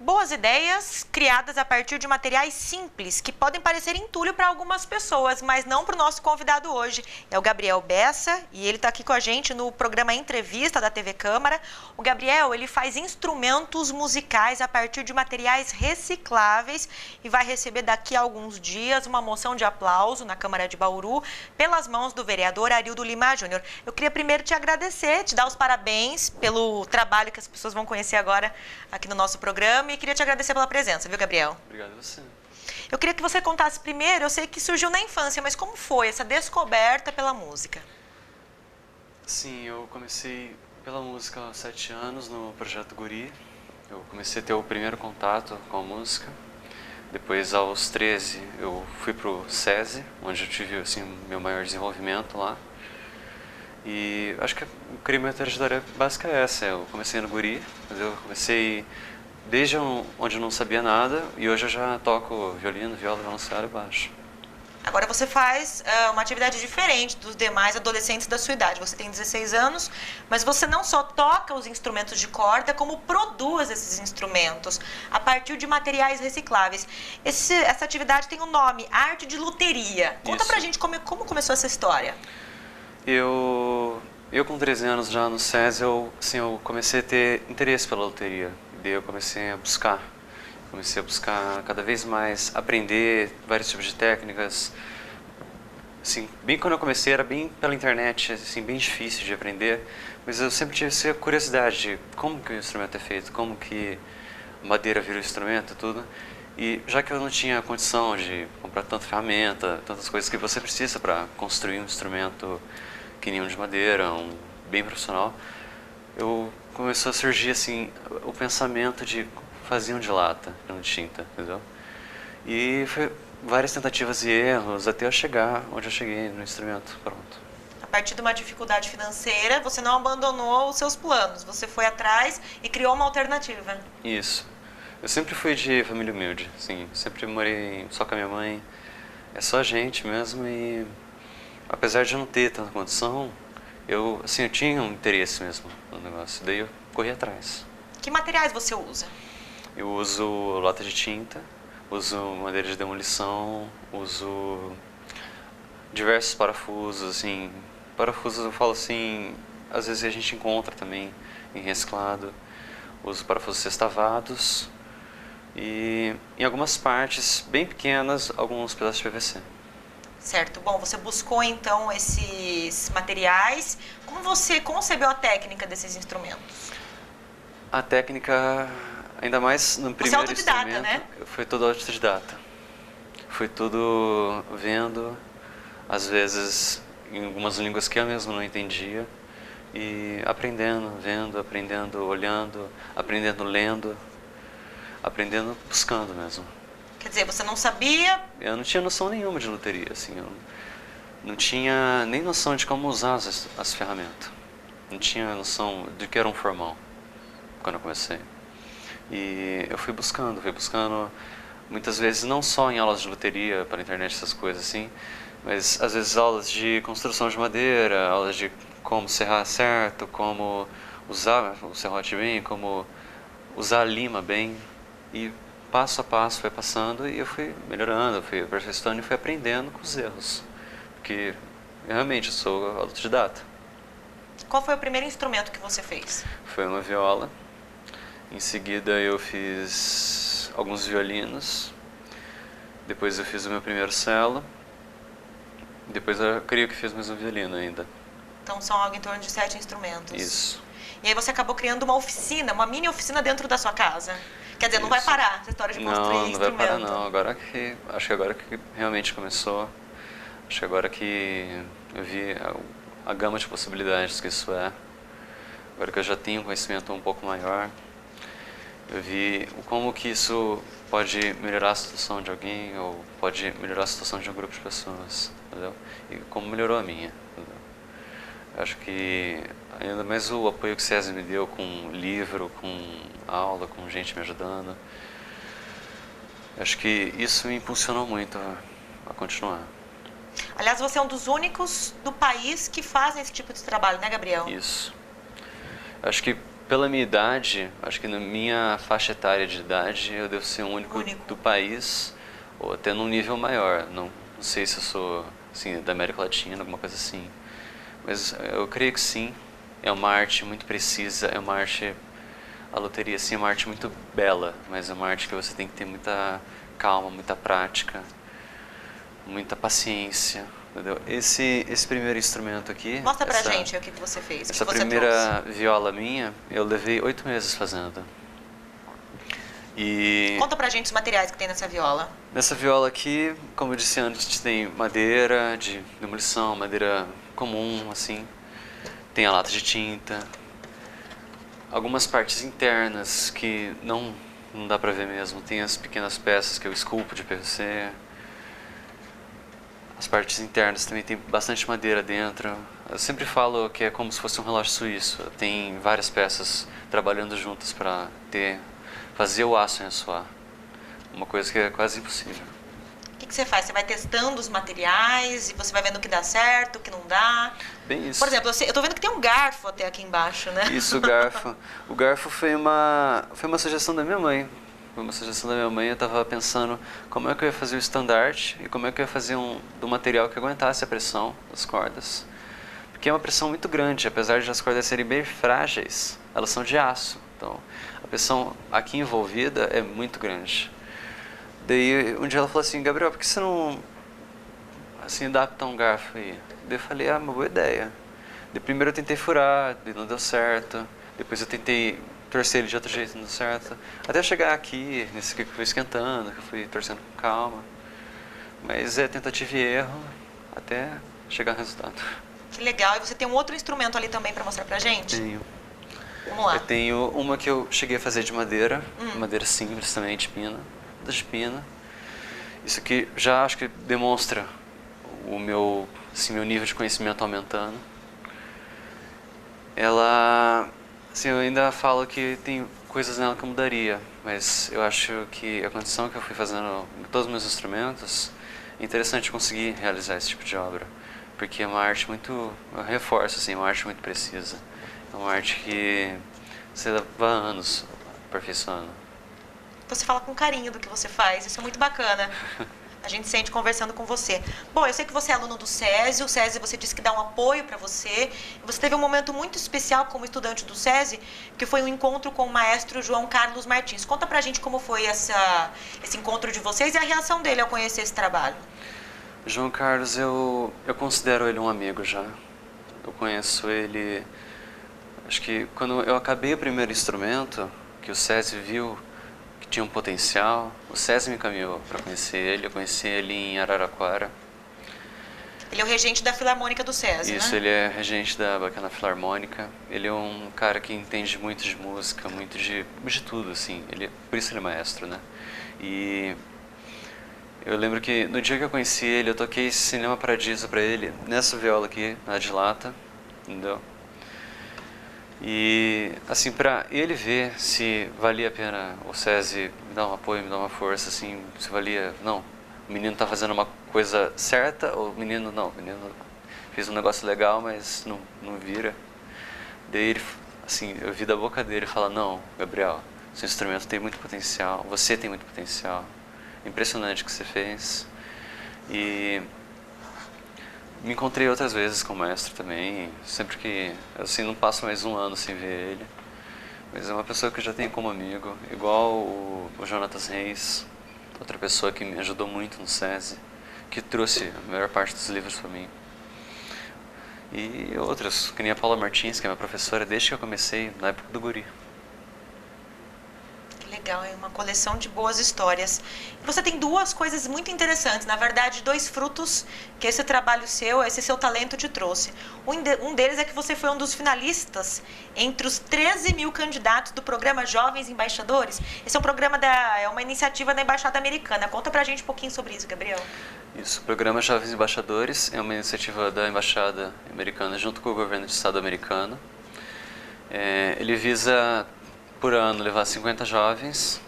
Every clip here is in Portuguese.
Boas ideias criadas a partir de materiais simples que podem parecer entulho para algumas pessoas, mas não para o nosso convidado hoje. É o Gabriel Bessa e ele está aqui com a gente no programa Entrevista da TV Câmara. O Gabriel, ele faz instrumentos musicais a partir de materiais recicláveis e vai receber daqui a alguns dias uma moção de aplauso na Câmara de Bauru pelas mãos do vereador Arildo Lima Júnior. Eu queria primeiro te agradecer, te dar os parabéns pelo trabalho que as pessoas vão conhecer agora aqui no nosso programa. E queria te agradecer pela presença, viu, Gabriel? Obrigado a você. Eu queria que você contasse primeiro, eu sei que surgiu na infância, mas como foi essa descoberta pela música? Sim, eu comecei pela música aos 7 anos no Projeto Guri. Eu comecei a ter o primeiro contato com a música. Depois, aos 13, eu fui para o SESI, onde eu tive assim, meu maior desenvolvimento lá. E acho que minha trajetória básica é essa. Eu comecei no Guri, mas eu comecei desde onde eu não sabia nada, e hoje eu já toco violino, viola, violoncelo e baixo. Agora você faz uma atividade diferente dos demais adolescentes da sua idade. Você tem 16 anos, mas você não só toca os instrumentos de corda, como produz esses instrumentos a partir de materiais recicláveis. Essa atividade tem um nome, Arte de Luteria. Conta pra gente como começou essa história. Eu com 13 anos já no SESI, eu comecei a ter interesse pela luteria. Daí eu comecei a buscar cada vez mais, aprender vários tipos de técnicas. Assim, bem quando eu comecei era bem pela internet, assim, bem difícil de aprender, mas eu sempre tive essa curiosidade de como que o instrumento é feito, como que a madeira vira o instrumento e tudo. E já que eu não tinha condição de comprar tanta ferramenta, tantas coisas que você precisa para construir um instrumento que nem um de madeira, bem profissional, começou a surgir assim o pensamento de fazer um de lata, não de tinta, entendeu? E foi várias tentativas e erros até eu chegar onde eu cheguei no instrumento pronto. A partir de uma dificuldade financeira, você não abandonou os seus planos, você foi atrás e criou uma alternativa. Isso. Eu sempre fui de família humilde, assim, sempre morei só com a minha mãe, é só a gente mesmo, e apesar de não ter tanta condição, eu tinha um interesse mesmo no negócio, daí eu corri atrás. Que materiais você usa? Eu uso lata de tinta, uso madeira de demolição, uso diversos parafusos, assim, parafusos eu falo assim, às vezes a gente encontra também em reciclado, uso parafusos sextavados e em algumas partes bem pequenas, alguns pedaços de PVC. Certo. Bom, você buscou então esses materiais. Como você concebeu a técnica desses instrumentos? A técnica, ainda mais no primeiro autodidata, instrumento, né? foi tudo autodidata. Foi tudo vendo, às vezes em algumas línguas que eu mesmo não entendia, e aprendendo, vendo, aprendendo, olhando, aprendendo, lendo, aprendendo, buscando mesmo. Quer dizer, você não sabia? Eu não tinha noção nenhuma de luteria, assim, eu não tinha nem noção de como usar as ferramentas. Não tinha noção de que era um formão quando eu comecei. E eu fui buscando muitas vezes não só em aulas de luteria pela internet, essas coisas assim, mas às vezes aulas de construção de madeira, aulas de como serrar certo, como usar o serrote bem, como usar a lima bem, e passo a passo foi passando e eu fui melhorando, fui aperfeiçoando e fui aprendendo com os erros, porque realmente eu sou autodidata. Qual foi o primeiro instrumento que você fez? Foi uma viola, em seguida eu fiz alguns violinos, depois eu fiz o meu primeiro cello, depois eu creio que fiz mais um violino ainda. Então são algo em torno de 7 instrumentos. Isso. E aí você acabou criando uma oficina, uma mini oficina dentro da sua casa. Quer dizer, não vai parar essa história de construir instrumento. Não vai parar não. Acho que agora que realmente começou. Acho que agora que eu vi a gama de possibilidades que isso é. Agora que eu já tenho um conhecimento um pouco maior, eu vi como que isso pode melhorar a situação de alguém ou pode melhorar a situação de um grupo de pessoas, entendeu? E como melhorou a minha, entendeu? Acho que ainda mais o apoio que o SESI me deu com livro, com aula, com gente me ajudando. Acho que isso me impulsionou muito a continuar. Aliás, você é um dos únicos do país que fazem esse tipo de trabalho, né, Gabriel? Isso. Acho que pela minha idade, acho que na minha faixa etária de idade, eu devo ser o único do país, ou até num nível maior. Não sei se eu sou assim, da América Latina, alguma coisa assim. Mas eu creio que sim. É uma arte muito precisa, é uma arte... A loteria, sim, é uma arte muito bela, mas é uma arte que você tem que ter muita calma, muita prática, muita paciência, entendeu? Esse primeiro instrumento aqui... Mostra pra gente o que você fez, Essa que você primeira trouxe. viola minha, eu levei 8 meses fazendo. E Conta pra gente os materiais que tem nessa viola. nessa viola aqui, como eu disse antes, tem madeira de demolição, madeira comum, assim. Tem a lata de tinta. Algumas partes internas que não dá pra ver mesmo. Tem as pequenas peças que eu esculpo de PVC. As partes internas também tem bastante madeira dentro. Eu sempre falo que é como se fosse um relógio suíço. Tem várias peças trabalhando juntas para fazer o aço ressoar. Uma coisa que é quase impossível. O que você faz? Você vai testando os materiais e você vai vendo o que dá certo, o que não dá? Bem isso. Por exemplo, eu tô vendo que tem um garfo até aqui embaixo, né? Isso, o garfo. O garfo foi uma sugestão da minha mãe. Foi uma sugestão da minha mãe. Eu estava pensando como é que eu ia fazer o estandarte e como é que eu ia fazer do material que aguentasse a pressão das cordas. Porque é uma pressão muito grande, apesar de as cordas serem bem frágeis, elas são de aço. Então, a pressão aqui envolvida é muito grande. Daí, um dia ela falou assim, Gabriel, por que você não assim, adapta um garfo aí? Daí eu falei, uma boa ideia. Daí, primeiro eu tentei furar, daí não deu certo. Depois eu tentei torcer ele de outro jeito, não deu certo. Até eu chegar aqui, nesse que eu fui esquentando, que eu fui torcendo com calma. Mas é tentativa e erro até chegar no resultado. Que legal. E você tem um outro instrumento ali também para mostrar pra gente? Tenho. Vamos lá. Eu tenho uma que eu cheguei a fazer de madeira, madeira simples também, de pina. Isso aqui já acho que demonstra o meu nível de conhecimento aumentando. Ela, assim, eu ainda falo que tem coisas nela que eu mudaria, mas eu acho que a condição que eu fui fazendo em todos os meus instrumentos, é interessante conseguir realizar esse tipo de obra, porque é uma arte muito, eu reforço assim, uma arte muito precisa. É uma arte que você leva anos aperfeiçoando. Você fala com carinho do que você faz, isso é muito bacana. A gente sente conversando com você. Bom, eu sei que você é aluno do SESI, o SESI você disse que dá um apoio para você. Você teve um momento muito especial como estudante do SESI, que foi um encontro com o maestro João Carlos Martins. Conta pra gente como foi esse encontro de vocês e a reação dele ao conhecer esse trabalho. João Carlos, eu considero ele um amigo já. Eu conheço ele, acho que quando eu acabei o primeiro instrumento, que o SESI viu que tinha um potencial, o SESI me encaminhou para conhecer ele. Eu conheci ele em Araraquara. Ele é o regente da Filarmônica do SESI, Isso, né? ele é regente da Bacana Filarmônica. Ele é um cara que entende muito de música, muito de tudo, assim. Por isso ele é maestro, né? E eu lembro que no dia que eu conheci ele, eu toquei Cinema Paradiso para ele, nessa viola aqui, na de lata, entendeu? E, assim, para ele ver se valia a pena o SESI me dar um apoio, me dar uma força, assim, se valia... Não, o menino tá fazendo uma coisa certa, ou o menino fez um negócio legal, mas não vira. Daí ele, assim, eu vi da boca dele falar, não, Gabriel, seu instrumento tem muito potencial, você tem muito potencial, impressionante o que você fez. E me encontrei outras vezes com o maestro também, sempre que, assim, não passo mais um ano sem ver ele. Mas é uma pessoa que eu já tenho como amigo, igual o Jonatas Reis, outra pessoa que me ajudou muito no SESI, que trouxe a maior parte dos livros para mim. E outras, que nem a Paula Martins, que é minha professora desde que eu comecei, na época do guri. Legal, é uma coleção de boas histórias. E você tem duas coisas muito interessantes, na verdade, dois frutos que esse trabalho seu, esse seu talento te trouxe. Um deles é que você foi um dos finalistas entre os 13 mil candidatos do programa Jovens Embaixadores. Esse é um programa é uma iniciativa da Embaixada Americana. Conta pra gente um pouquinho sobre isso, Gabriel. Isso, o programa Jovens Embaixadores é uma iniciativa da Embaixada Americana junto com o governo do Estado americano. Ele visa, por ano, levar 50 jovens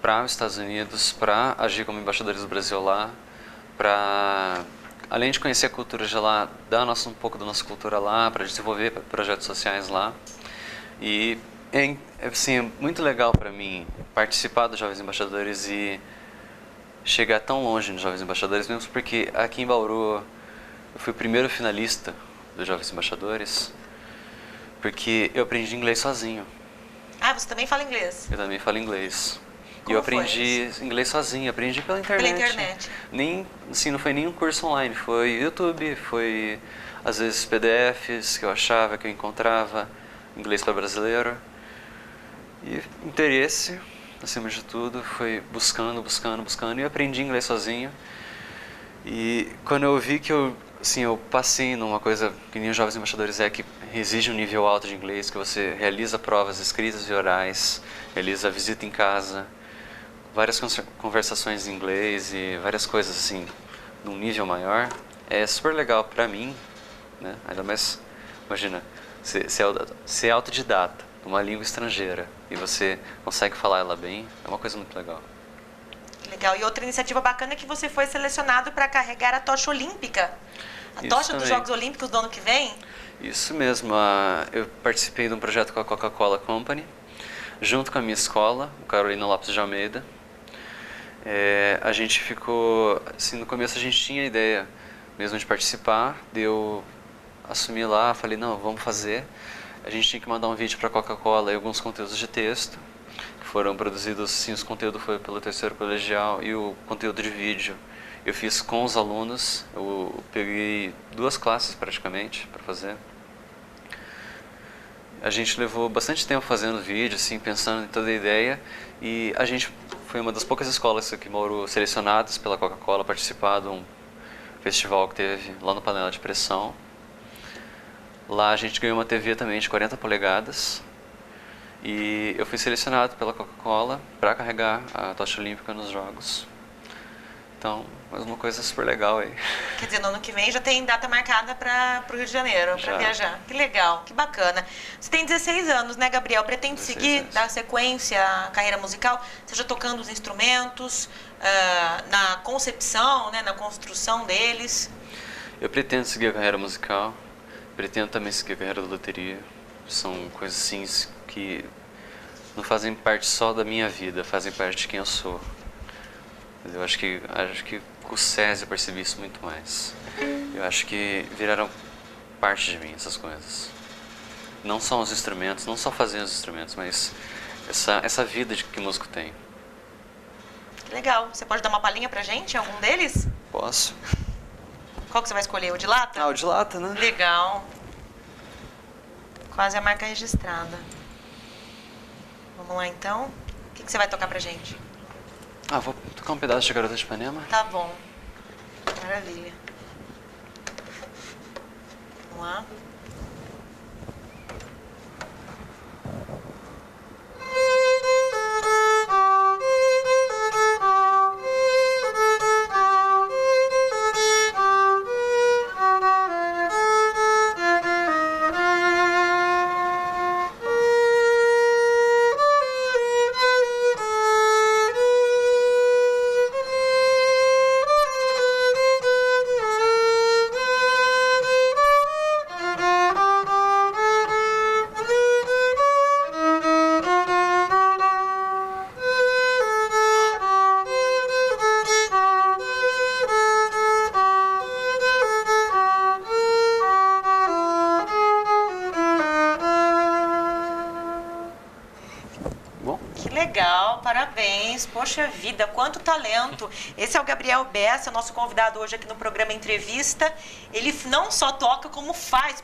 para os Estados Unidos, para agir como embaixadores do Brasil lá, para, além de conhecer a cultura de lá, dar um pouco da nossa cultura lá, para desenvolver projetos sociais lá. E assim, é muito legal para mim participar dos Jovens Embaixadores e chegar tão longe nos Jovens Embaixadores, mesmo porque aqui em Bauru eu fui o primeiro finalista dos Jovens Embaixadores, porque eu aprendi inglês sozinho. Ah, você também fala inglês? Eu também falo inglês. Como E eu aprendi inglês sozinho, aprendi pela internet. Pela internet. Nem, assim, não foi nenhum curso online, foi YouTube, foi às vezes PDFs que eu achava, que eu encontrava, inglês para brasileiro. E interesse, acima de tudo, foi buscando e aprendi inglês sozinho. E quando eu vi que eu passei numa coisa que nem os Jovens Embaixadores que exige um nível alto de inglês, que você realiza provas escritas e orais, realiza visita em casa, várias conversações em inglês e várias coisas assim, num nível maior, é super legal pra mim, né? Ainda mais, imagina, ser autodidata, numa língua estrangeira, e você consegue falar ela bem, é uma coisa muito legal. Legal. E outra iniciativa bacana é que você foi selecionado para carregar a tocha olímpica. A tocha dos Jogos Olímpicos do ano que vem? Isso mesmo. Eu participei de um projeto com a Coca-Cola Company, junto com a minha escola, o Carolina Lopes de Almeida. A gente ficou, assim, no começo a gente tinha a ideia mesmo de participar, eu assumi lá, falei, não, vamos fazer. A gente tinha que mandar um vídeo para a Coca-Cola e alguns conteúdos de texto, que foram produzidos, sim, os conteúdos foi pelo terceiro colegial e o conteúdo de vídeo eu fiz com os alunos, eu peguei 2 classes praticamente para fazer. A gente levou bastante tempo fazendo vídeo, assim, pensando em toda a ideia, e a gente foi uma das poucas escolas aqui em Bauru selecionadas pela Coca-Cola a participar de um festival que teve lá no Panela de Pressão. Lá a gente ganhou uma TV também de 40 polegadas e eu fui selecionado pela Coca-Cola para carregar a tocha olímpica nos Jogos. Então, mais uma coisa super legal aí. Quer dizer, no ano que vem já tem data marcada para o Rio de Janeiro, para viajar. Que legal, que bacana. Você tem 16 anos, né, Gabriel? Pretende seguir, dar sequência à carreira musical, seja tocando os instrumentos, na concepção, né, na construção deles? Eu pretendo seguir a carreira musical, pretendo também seguir a carreira da loteria. São coisas assim que não fazem parte só da minha vida, fazem parte de quem eu sou. Eu acho que com o SESI eu percebi isso muito mais. Eu acho que viraram parte de mim essas coisas. Não só os instrumentos, não só fazer os instrumentos, mas essa vida que o músico tem. Legal. Você pode dar uma palhinha pra gente, algum deles? Posso. Qual que você vai escolher? O de lata? O de lata, né? Legal. Quase a marca registrada. Vamos lá, então. O que você vai tocar pra gente? Vou tocar um pedaço de Garota de Ipanema. Tá bom. Maravilha. Vamos lá. Legal, parabéns. Poxa vida, quanto talento. Esse é o Gabriel Bessa, nosso convidado hoje aqui no programa Entrevista. Ele não só toca, como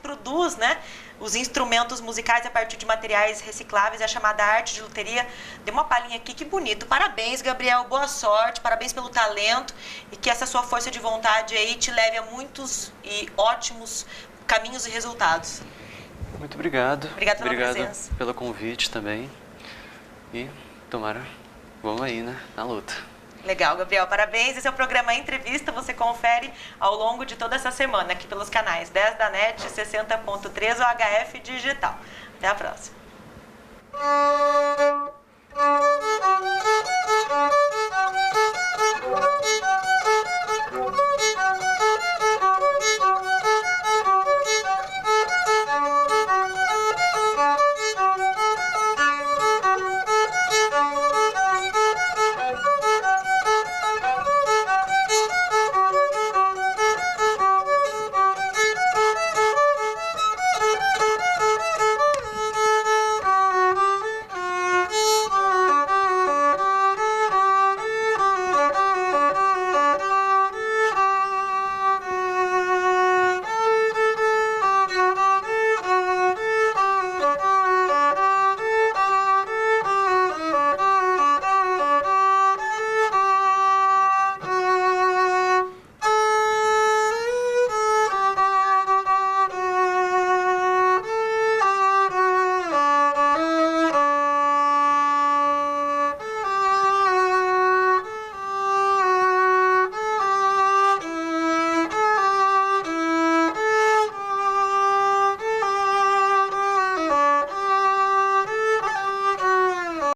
produz, né, os instrumentos musicais a partir de materiais recicláveis, é a chamada arte de luteria. Dê uma palhinha aqui, que bonito. Parabéns, Gabriel, boa sorte, parabéns pelo talento e que essa sua força de vontade aí te leve a muitos e ótimos caminhos e resultados. Muito obrigado. Obrigado pela presença. Pelo convite também. E tomara, vamos aí, né, na luta. Legal, Gabriel, parabéns. Esse é o programa Entrevista, você confere ao longo de toda essa semana aqui pelos canais 10 da NET, 60.3 ou HF Digital. Até a próxima.